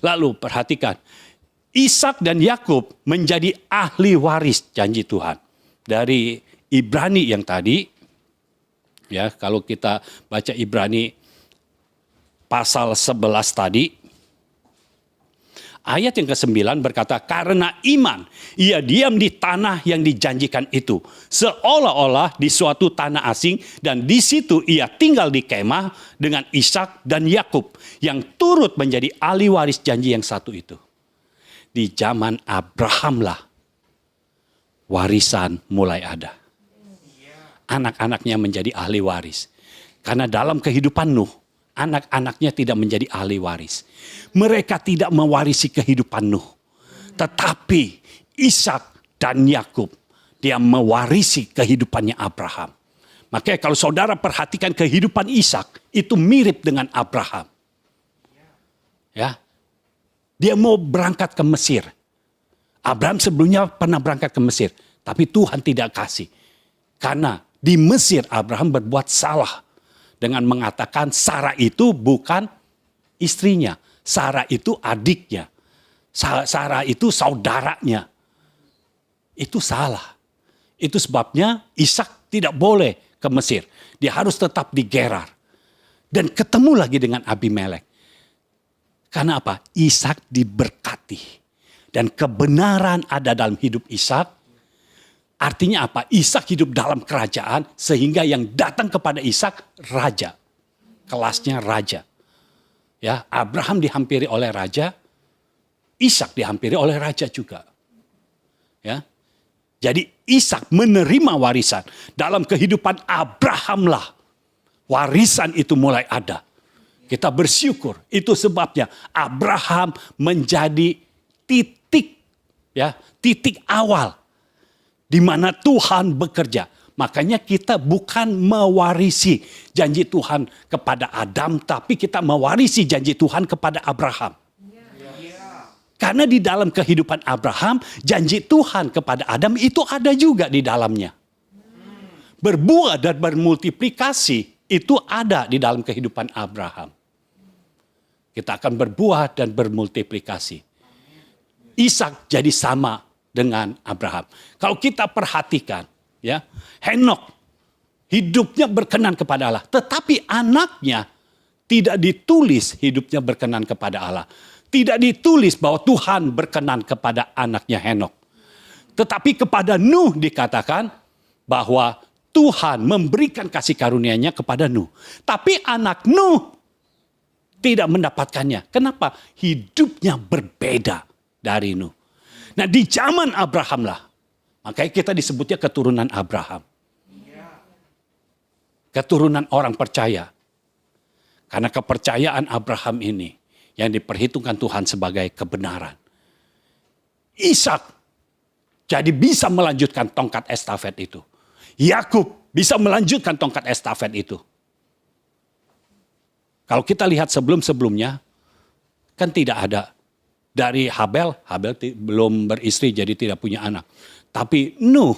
Lalu perhatikan, Ishak dan Yakub menjadi ahli waris janji Tuhan. Dari Ibrani yang tadi, ya kalau kita baca Ibrani pasal 11 tadi, ayat yang ke-9 berkata, karena iman ia diam di tanah yang dijanjikan itu, seolah-olah di suatu tanah asing, dan di situ ia tinggal di kemah dengan Ishak dan Yakub yang turut menjadi ahli waris janji yang satu itu. Di zaman Abraham lah warisan mulai ada. Anak-anaknya menjadi ahli waris. Karena dalam kehidupan Nuh, anak-anaknya tidak menjadi ahli waris. Mereka tidak mewarisi kehidupan Nuh. Tetapi Ishak dan Yakub, dia mewarisi kehidupannya Abraham. Makanya kalau saudara perhatikan kehidupan Ishak, itu mirip dengan Abraham. Ya, dia mau berangkat ke Mesir. Abraham sebelumnya pernah berangkat ke Mesir. Tapi Tuhan tidak kasih. Karena di Mesir Abraham berbuat salah. Dengan mengatakan Sarah itu bukan istrinya. Sarah itu adiknya. Sarah itu saudaranya. Itu salah. Itu sebabnya Ishak tidak boleh ke Mesir. Dia harus tetap di Gerar. Dan ketemu lagi dengan Abimelek. Karena apa? Ishak diberkati. Dan kebenaran ada dalam hidup Ishak. Artinya apa? Ishak hidup dalam kerajaan sehingga yang datang kepada Ishak raja. Kelasnya raja. Ya, Abraham dihampiri oleh raja, Ishak dihampiri oleh raja juga. Ya. Jadi Ishak menerima warisan. Dalam kehidupan Abraham lah warisan itu mulai ada. Kita bersyukur. Itu sebabnya Abraham menjadi titik awal di mana Tuhan bekerja. Makanya kita bukan mewarisi janji Tuhan kepada Adam, tapi kita mewarisi janji Tuhan kepada Abraham. Karena di dalam kehidupan Abraham, janji Tuhan kepada Adam itu ada juga di dalamnya. Berbuah dan bermultiplikasi itu ada di dalam kehidupan Abraham. Kita akan berbuah dan bermultiplikasi. Ishak jadi sama dengan Abraham. Kalau kita perhatikan, ya, Henokh hidupnya berkenan kepada Allah, tetapi anaknya tidak ditulis hidupnya berkenan kepada Allah. Tidak ditulis bahwa Tuhan berkenan kepada anaknya Henokh. Tetapi kepada Nuh dikatakan bahwa Tuhan memberikan kasih karunia-Nya kepada Nuh. Tapi anak Nuh tidak mendapatkannya. Kenapa? Hidupnya berbeda dari Nuh. Nah, di zaman Abraham lah. Makanya kita disebutnya keturunan Abraham. Keturunan orang percaya. Karena kepercayaan Abraham ini yang diperhitungkan Tuhan sebagai kebenaran. Ishak jadi bisa melanjutkan tongkat estafet itu. Yakub bisa melanjutkan tongkat estafet itu. Kalau kita lihat sebelum-sebelumnya, kan tidak ada. Dari Habel belum beristri jadi tidak punya anak. Tapi Nuh,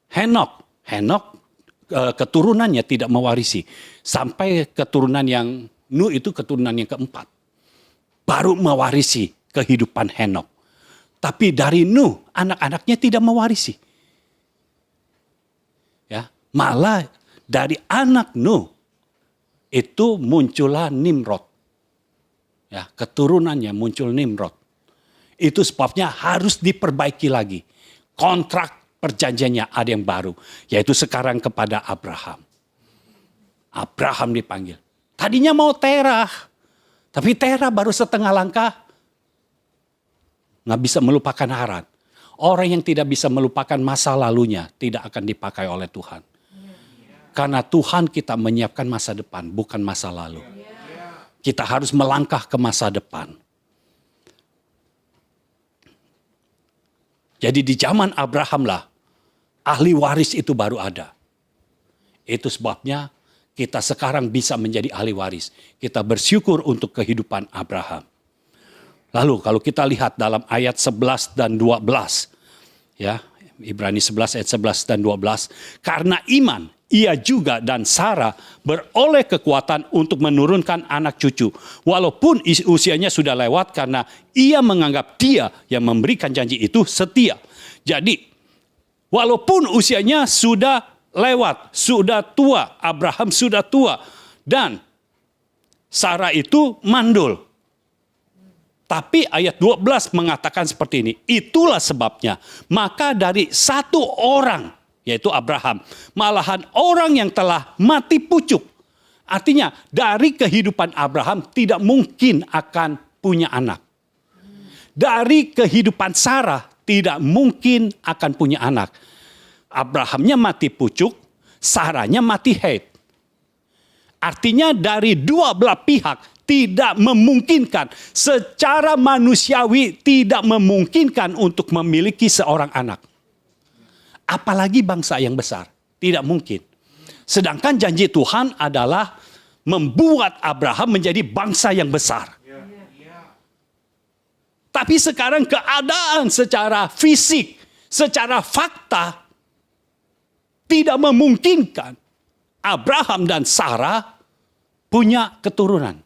Henok keturunannya tidak mewarisi. Sampai keturunan yang Nuh itu keturunan yang keempat. Baru mewarisi kehidupan Henok. Tapi dari Nuh, anak-anaknya tidak mewarisi. Ya, malah dari anak Nuh itu muncullah Nimrod. Ya, keturunannya muncul Nimrod. Itu sebabnya harus diperbaiki lagi. Kontrak perjanjiannya ada yang baru. Yaitu sekarang kepada Abraham. Abraham dipanggil. Tadinya mau Terah. Tapi Terah baru setengah langkah. Nggak bisa melupakan Haran. Orang yang tidak bisa melupakan masa lalunya tidak akan dipakai oleh Tuhan. Karena Tuhan kita menyiapkan masa depan, bukan masa lalu. Kita harus melangkah ke masa depan. Jadi di zaman Abraham lah, ahli waris itu baru ada. Itu sebabnya kita sekarang bisa menjadi ahli waris. Kita bersyukur untuk kehidupan Abraham. Lalu kalau kita lihat dalam ayat 11 dan 12. Ya, Ibrani 11 ayat 11 dan 12. Karena iman, ia juga dan Sarah beroleh kekuatan untuk menurunkan anak cucu. Walaupun usianya sudah lewat karena ia menganggap dia yang memberikan janji itu setia. Jadi walaupun usianya sudah lewat, sudah tua, Abraham sudah tua. Dan Sarah itu mandul. Tapi ayat 12 mengatakan seperti ini. Itulah sebabnya. Maka dari satu orang, yaitu Abraham, malahan orang yang telah mati pucuk. Artinya dari kehidupan Abraham tidak mungkin akan punya anak. Dari kehidupan Sarah tidak mungkin akan punya anak. Abrahamnya mati pucuk, Sarahnya mati haid. Artinya dari dua belah pihak tidak memungkinkan, secara manusiawi tidak memungkinkan untuk memiliki seorang anak. Apalagi bangsa yang besar. Tidak mungkin. Sedangkan janji Tuhan adalah membuat Abraham menjadi bangsa yang besar. Tapi sekarang keadaan secara fisik, secara fakta, tidak memungkinkan Abraham dan Sarah punya keturunan.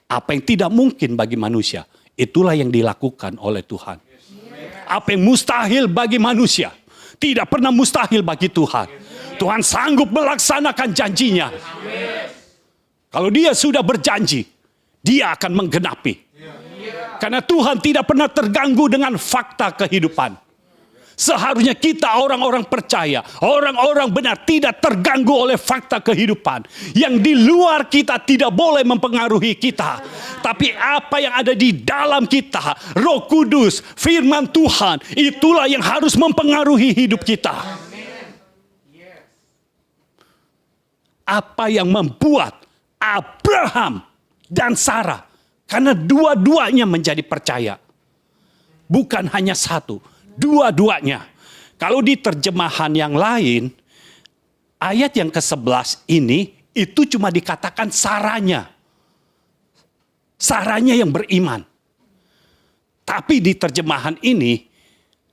Apa yang tidak mungkin bagi manusia, itulah yang dilakukan oleh Tuhan. Apa yang mustahil bagi manusia, tidak pernah mustahil bagi Tuhan. Tuhan sanggup melaksanakan janjinya. Kalau dia sudah berjanji, dia akan menggenapi. Karena Tuhan tidak pernah terganggu dengan fakta kehidupan. Seharusnya kita orang-orang percaya, orang-orang benar tidak terganggu oleh fakta kehidupan. Yang di luar kita tidak boleh mempengaruhi kita. Tapi apa yang ada di dalam kita, Roh Kudus, firman Tuhan, itulah yang harus mempengaruhi hidup kita. Apa yang membuat Abraham dan Sarah, karena dua-duanya menjadi percaya. Bukan hanya satu, dua-duanya. Kalau di terjemahan yang lain, ayat yang ke-11 ini, itu cuma dikatakan Sarahnya. Sarahnya yang beriman. Tapi di terjemahan ini,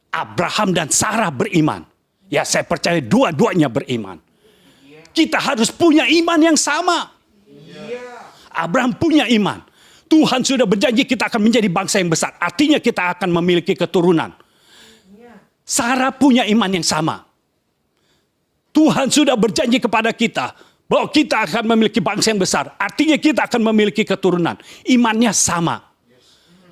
Abraham dan Sarah beriman. Ya, saya percaya dua-duanya beriman. Kita harus punya iman yang sama. Abraham punya iman. Tuhan sudah berjanji kita akan menjadi bangsa yang besar. Artinya kita akan memiliki keturunan. Sarah punya iman yang sama. Tuhan sudah berjanji kepada kita bahwa kita akan memiliki bangsa yang besar. Artinya kita akan memiliki keturunan. Imannya sama.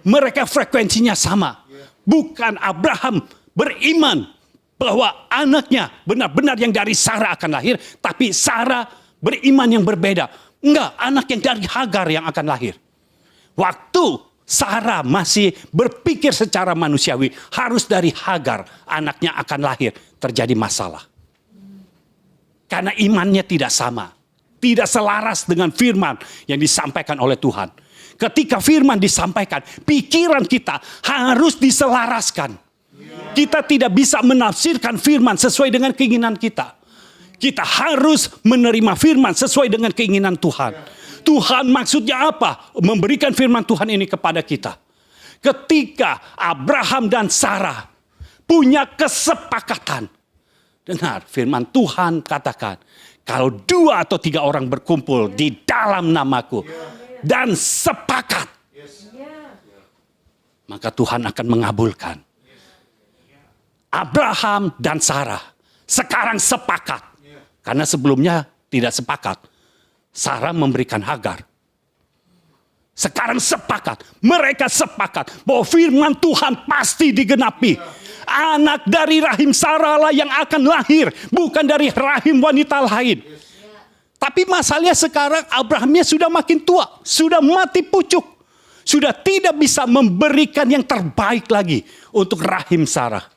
Mereka frekuensinya sama. Bukan Abraham beriman bahwa anaknya benar-benar yang dari Sarah akan lahir. Tapi Sarah beriman yang berbeda. Enggak, anak yang dari Hagar yang akan lahir. Waktu Sarah masih berpikir secara manusiawi, harus dari Hagar anaknya akan lahir, terjadi masalah. Karena imannya tidak sama. Tidak selaras dengan firman yang disampaikan oleh Tuhan. Ketika firman disampaikan, pikiran kita harus diselaraskan. Kita tidak bisa menafsirkan firman sesuai dengan keinginan kita. Kita harus menerima firman sesuai dengan keinginan Tuhan. Tuhan maksudnya apa? Memberikan firman Tuhan ini kepada kita. Ketika Abraham dan Sarah punya kesepakatan. Dengar firman Tuhan katakan, kalau 2 atau 3 orang berkumpul di dalam namaku dan sepakat, maka Tuhan akan mengabulkan. Abraham dan Sarah sekarang sepakat. Karena sebelumnya tidak sepakat. Sarah memberikan Hagar. Sekarang sepakat. Mereka sepakat bahwa firman Tuhan pasti digenapi. Anak dari rahim Sarah lah yang akan lahir. Bukan dari rahim wanita lain. Tapi masalahnya sekarang Abrahamnya sudah makin tua. Sudah mati pucuk. Sudah tidak bisa memberikan yang terbaik lagi untuk rahim Sarah.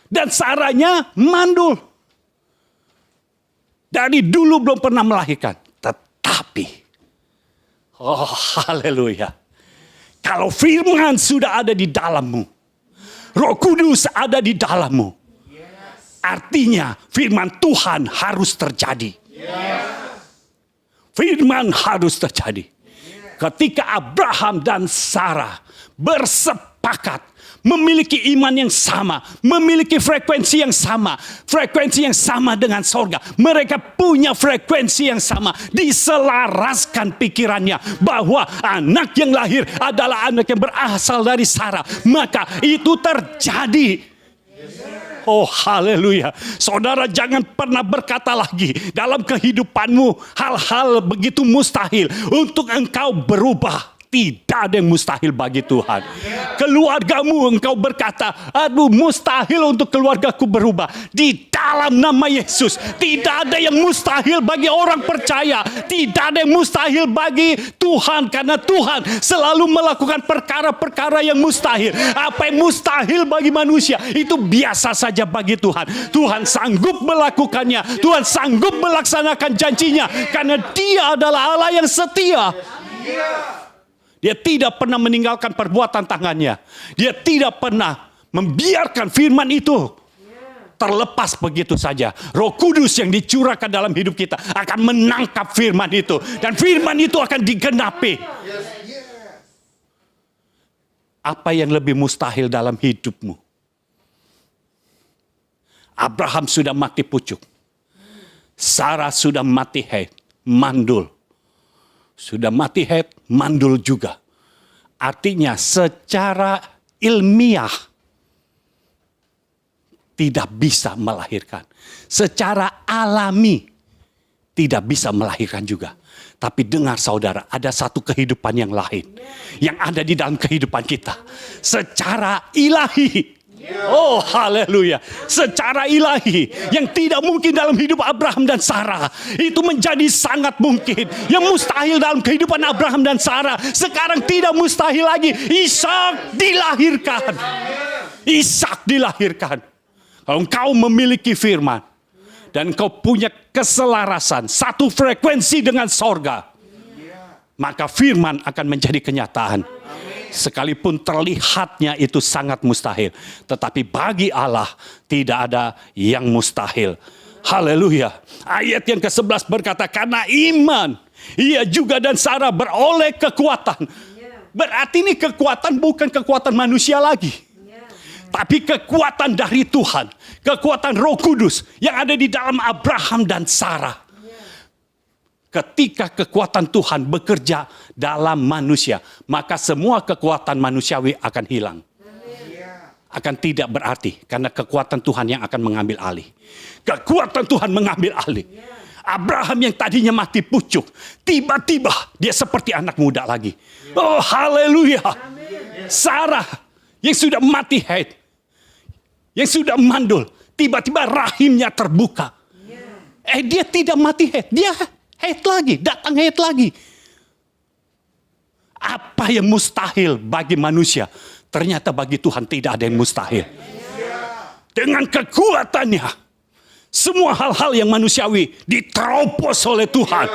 Dan Sarahnya mandul. Dari dulu belum pernah melahirkan. Tetapi, oh haleluya. Kalau firman sudah ada di dalammu. Roh Kudus ada di dalammu. Artinya firman Tuhan harus terjadi. Firman harus terjadi. Ketika Abraham dan Sarah bersepakat. Memiliki iman yang sama. Memiliki frekuensi yang sama. Frekuensi yang sama dengan sorga. Mereka punya frekuensi yang sama. Diselaraskan pikirannya. Bahwa anak yang lahir adalah anak yang berasal dari Sarah. Maka itu terjadi. Oh haleluya. Saudara jangan pernah berkata lagi. Dalam kehidupanmu hal-hal begitu mustahil. Untuk engkau berubah. Tidak ada yang mustahil bagi Tuhan. Keluargamu engkau berkata, aduh mustahil untuk keluargaku berubah. Di dalam nama Yesus. Tidak ada yang mustahil bagi orang percaya. Tidak ada yang mustahil bagi Tuhan. Karena Tuhan selalu melakukan perkara-perkara yang mustahil. Apa yang mustahil bagi manusia, itu biasa saja bagi Tuhan. Tuhan sanggup melakukannya. Tuhan sanggup melaksanakan janjinya. Karena Dia adalah Allah yang setia. Dia tidak pernah meninggalkan perbuatan tangannya. Dia tidak pernah membiarkan firman itu terlepas begitu saja. Roh Kudus yang dicurahkan dalam hidup kita akan menangkap firman itu. Dan firman itu akan digenapi. Apa yang lebih mustahil dalam hidupmu? Abraham sudah mati pucuk. Sarah sudah mati haid, mandul. Sudah mati haid, mandul juga. Artinya secara ilmiah tidak bisa melahirkan. Secara alami tidak bisa melahirkan juga. Tapi dengar saudara, ada satu kehidupan yang lain. Yang ada di dalam kehidupan kita. Secara ilahi. Oh haleluya. Secara ilahi. Yang tidak mungkin dalam hidup Abraham dan Sarah. Itu menjadi sangat mungkin. Yang mustahil dalam kehidupan Abraham dan Sarah. Sekarang tidak mustahil lagi. Ishak dilahirkan. Ishak dilahirkan. Kalau engkau memiliki firman. Dan engkau punya keselarasan. Satu frekuensi dengan sorga. Maka firman akan menjadi kenyataan. Sekalipun terlihatnya itu sangat mustahil. Tetapi bagi Allah tidak ada yang mustahil. Haleluya. Ayat yang ke-11 berkata, karena iman ia juga dan Sarah beroleh kekuatan. Berarti ini kekuatan bukan kekuatan manusia lagi. Tapi kekuatan dari Tuhan. Kekuatan Roh Kudus yang ada di dalam Abraham dan Sarah. Ketika kekuatan Tuhan bekerja dalam manusia, maka semua kekuatan manusiawi akan hilang. Akan tidak berarti, karena kekuatan Tuhan yang akan mengambil alih. Kekuatan Tuhan mengambil alih. Abraham yang tadinya mati pucuk, tiba-tiba dia seperti anak muda lagi. Oh haleluya. Sarah yang sudah mati haid, yang sudah mandul, tiba-tiba rahimnya terbuka. Dia tidak mati haid, dia haid lagi, datang haid lagi. Apa yang mustahil bagi manusia, ternyata bagi Tuhan tidak ada yang mustahil. Dengan kekuatannya, semua hal-hal yang manusiawi diterobos oleh Tuhan.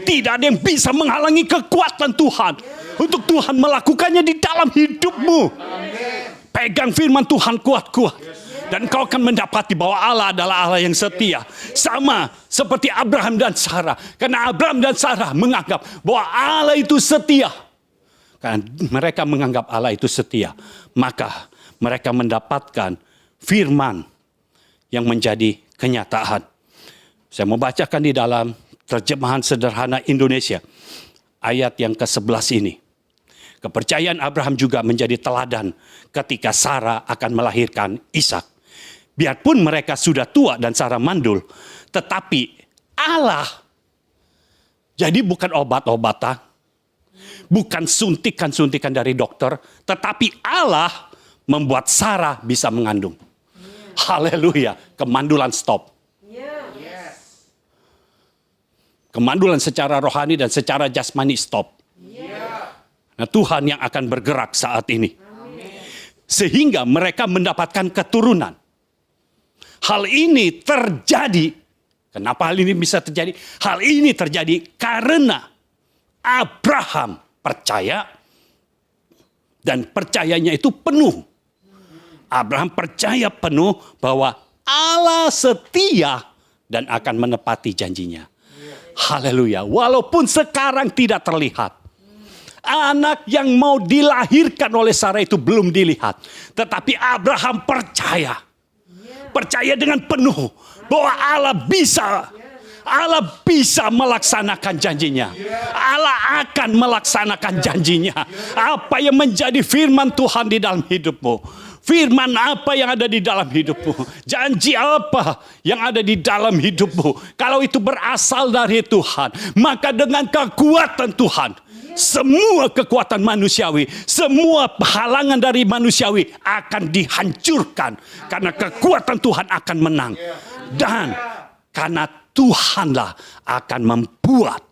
Tidak ada yang bisa menghalangi kekuatan Tuhan. Untuk Tuhan melakukannya di dalam hidupmu. Pegang firman Tuhan kuat-kuat. Dan kau akan mendapati bahwa Allah adalah Allah yang setia. Sama seperti Abraham dan Sarah. Karena Abraham dan Sarah menganggap bahwa Allah itu setia. Karena mereka menganggap Allah itu setia. Maka mereka mendapatkan firman yang menjadi kenyataan. Saya mau bacakan di dalam terjemahan sederhana Indonesia. Ayat yang ke-11 ini. Kepercayaan Abraham juga menjadi teladan ketika Sarah akan melahirkan Ishak. Biarpun mereka sudah tua dan Sarah mandul, tetapi Allah, jadi bukan obat-obatan, bukan suntikan-suntikan dari dokter, tetapi Allah membuat Sarah bisa mengandung. Haleluya, kemandulan stop. Kemandulan secara rohani dan secara jasmani stop. Nah, Tuhan yang akan bergerak saat ini. Sehingga mereka mendapatkan keturunan. Hal ini terjadi. Kenapa hal ini bisa terjadi? Hal ini terjadi karena Abraham percaya dan percayanya itu penuh. Abraham percaya penuh bahwa Allah setia dan akan menepati janjinya. Haleluya. Walaupun sekarang tidak terlihat. Anak yang mau dilahirkan oleh Sarah itu belum dilihat. Tetapi Abraham percaya. Percaya dengan penuh bahwa Allah bisa melaksanakan janjinya. Allah akan melaksanakan janjinya. Apa yang menjadi firman Tuhan di dalam hidupmu? Firman apa yang ada di dalam hidupmu? Janji apa yang ada di dalam hidupmu? Kalau itu berasal dari Tuhan, maka dengan kekuatan Tuhan, semua kekuatan manusiawi, semua halangan dari manusiawi akan dihancurkan. Karena kekuatan Tuhan akan menang. Dan karena Tuhanlah akan membuat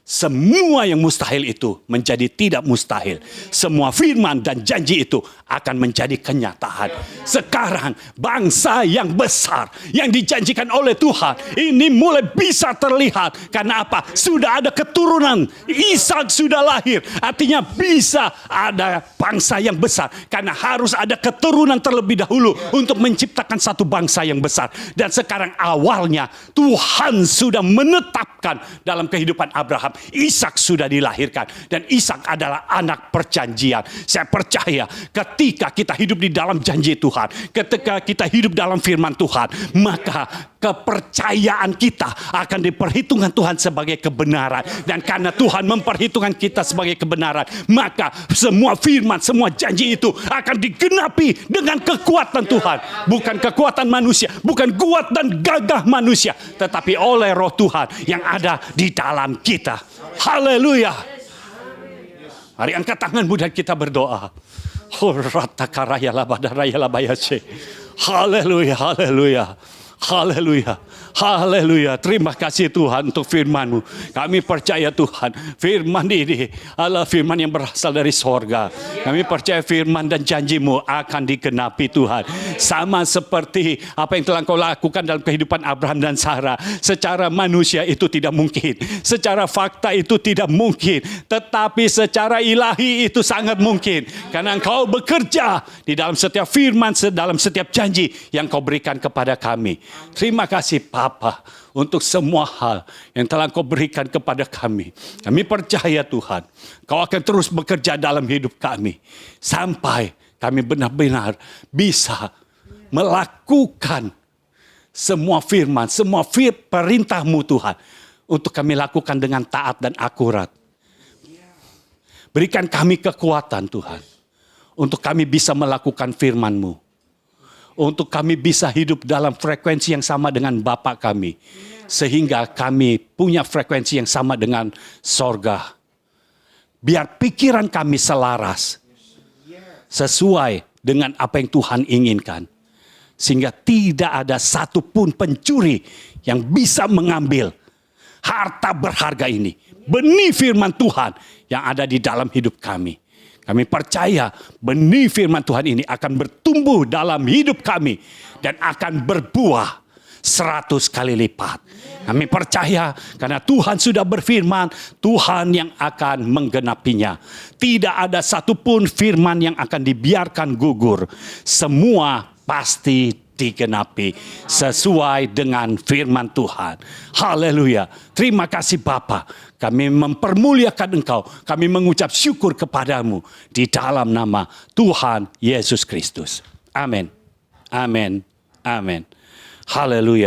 semua yang mustahil itu menjadi tidak mustahil. Semua firman dan janji itu akan menjadi kenyataan. Sekarang bangsa yang besar yang dijanjikan oleh Tuhan ini mulai bisa terlihat. Karena apa? Sudah ada keturunan. Ishak sudah lahir. Artinya bisa ada bangsa yang besar. Karena harus ada keturunan terlebih dahulu untuk menciptakan satu bangsa yang besar. Dan sekarang awalnya Tuhan sudah menetapkan dalam kehidupan Abraham. Ishak sudah dilahirkan dan Ishak adalah anak perjanjian. Saya percaya ketika kita hidup di dalam janji Tuhan, ketika kita hidup dalam firman Tuhan, maka kepercayaan kita akan diperhitungkan Tuhan sebagai kebenaran. Dan karena Tuhan memperhitungkan kita sebagai kebenaran, maka semua firman, semua janji itu akan digenapi dengan kekuatan Tuhan. Bukan kekuatan manusia, bukan kuat dan gagah manusia, tetapi oleh roh Tuhan yang ada di dalam kita. Haleluya. Mari angkat tanganmu dan kita berdoa. Haleluya, haleluya. Haleluya. Haleluya. Terima kasih Tuhan untuk firman-Mu. Kami percaya Tuhan, firman ini adalah firman yang berasal dari sorga. Kami percaya firman dan janji-Mu akan digenapi Tuhan. Sama seperti apa yang telah Kau lakukan dalam kehidupan Abraham dan Sarah. Secara manusia itu tidak mungkin. Secara fakta itu tidak mungkin. Tetapi secara ilahi itu sangat mungkin. Karena Engkau bekerja di dalam setiap firman, dalam setiap janji yang Kau berikan kepada kami. Terima kasih Bapa untuk semua hal yang telah Kau berikan kepada kami. Kami percaya Tuhan, Kau akan terus bekerja dalam hidup kami. Sampai kami benar-benar bisa melakukan semua firman, semua perintah-Mu Tuhan. Untuk kami lakukan dengan taat dan akurat. Berikan kami kekuatan Tuhan. Untuk kami bisa melakukan firman-Mu. Untuk kami bisa hidup dalam frekuensi yang sama dengan Bapa kami. Sehingga kami punya frekuensi yang sama dengan sorga. Biar pikiran kami selaras. Sesuai dengan apa yang Tuhan inginkan. Sehingga tidak ada satupun pencuri yang bisa mengambil harta berharga ini. Benih firman Tuhan yang ada di dalam hidup kami. Kami percaya benih firman Tuhan ini akan bertumbuh dalam hidup kami. Dan akan berbuah 100 kali lipat. Kami percaya karena Tuhan sudah berfirman, Tuhan yang akan menggenapinya. Tidak ada satupun firman yang akan dibiarkan gugur. Semua pasti digenapi sesuai dengan firman Tuhan. Haleluya. Terima kasih Bapa. Kami mempermuliakan Engkau. Kami mengucap syukur kepadamu di dalam nama Tuhan Yesus Kristus. Amin. Amin. Amin. Haleluya.